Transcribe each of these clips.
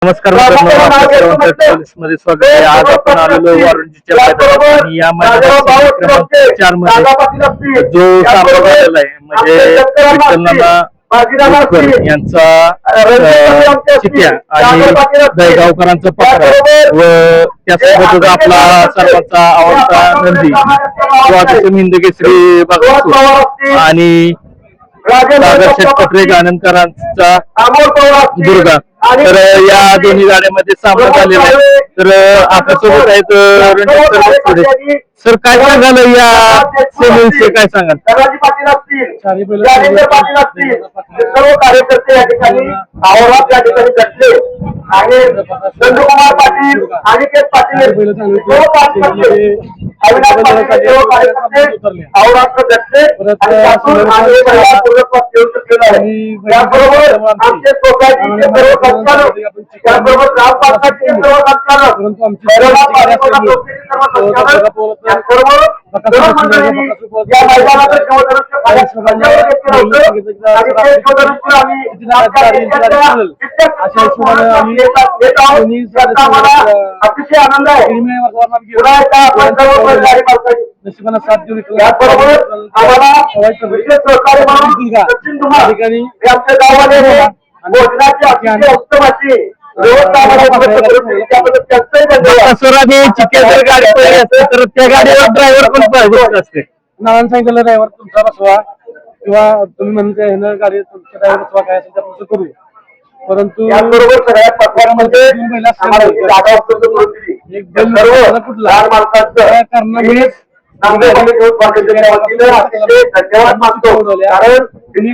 नमस्कार मित्रांनो, मध्ये स्वागत आहे. आज आपण आलेलो वारुंजीच्या मैदानात आणि या मैदानात क्रमांक 4 मध्ये जो सामना झालेला आहे म्हणजे विठ्ठल यांचा चित्या आणि दहीगावकरांचा पकरा व त्यासोबतच आपला सर्वांचा आवडता नंदी स्वागत हिंदकेसरी बघा आणि आनंदकरांचा दुर्गा. तर या दोन्ही गाड्यामध्ये सामना झालेला आहे. तर आपल्यासोबत आहेत रणजित सर, काय सांगाल या सेमीविषयी, काय सांगाल? सर्व कार्यकर्ते या ठिकाणी आवारात या ठिकाणी बसले आणि चंद्रकुमार पाटील, अनिकेत पाटील, आवारात बसले त्याबरोबर आमचे सोसायटीचे सर्व संचालक, त्याबरोबर ग्रामपंचायतीचे सर्व अतिशय आनंद आहे. नशिबाला साथ देऊन त्याचबरोबर आम्हाला विशेष सहकार्य म्हणून आमच्या गावामध्ये भोजनाची अतिशय उत्तम अशी तर त्या गाडीवर ड्रायव्हर पण पाहिजे असते. नावानं सांगितलं ड्रायव्हर तुमचा बसवा किंवा तुम्ही म्हणताय गाडी तुमच्या ड्रायव्हर बसवा, काय असेल त्यापासून करू. परंतु याबरोबर सगळ्या पथकामध्ये धन्यवाद मानतो. कारण तुम्ही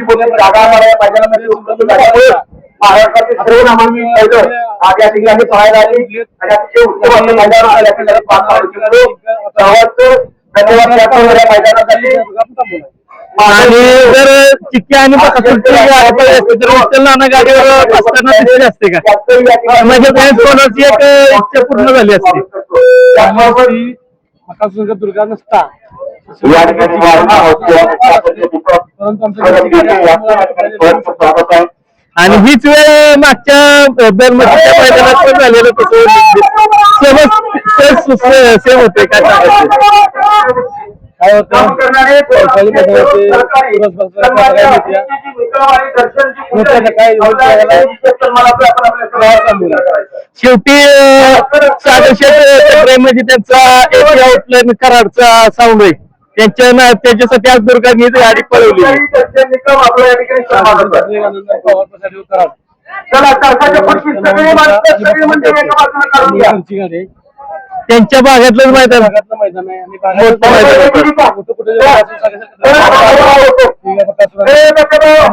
महाराष्ट्रातील सर्व नामांनी आज या ठिकाणी पाहायला आली आणि अतिशय उत्तम धन्यवाद मैदानासाठी. आणि जर चिक्की आणि गाडीवर असताना दिसली असते का, म्हणजे कोणाची एक इच्छा पूर्ण झाली असते. दुर्गा नसता आणि हीच वेळ मागच्या दरमधीच्या मैदानात पण झालेलं सेम होते. काय शेवटी म्हणजे त्यांचा आउटलाईन कराडचा साऊंड आहे त्याच्यासाठी आज दुर्गांनी गाडी पळवली. त्यांच्या भागातलंच मैदान आहे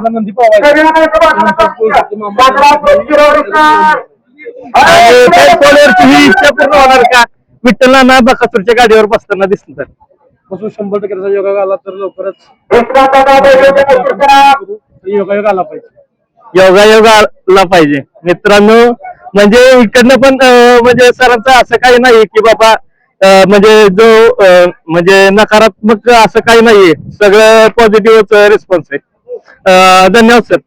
नंदी ही इच्छा पूर्ण होणार का विठ्ठलांना बकासूरच्या गाडीवर बसताना दिसतात? बसून 100% योगा आला तर लवकरच योगायोग आला पाहिजे. योगायोग आला पाहिजे मित्रांनो. म्हणजे इकडनं पण म्हणजे सरांचं असं काही नाही की बाबा म्हणजे जो म्हणजे नकारात्मक असं काही नाहीये, सगळं पॉझिटिव्हच रिस्पॉन्स आहे. धन्यवाद सर.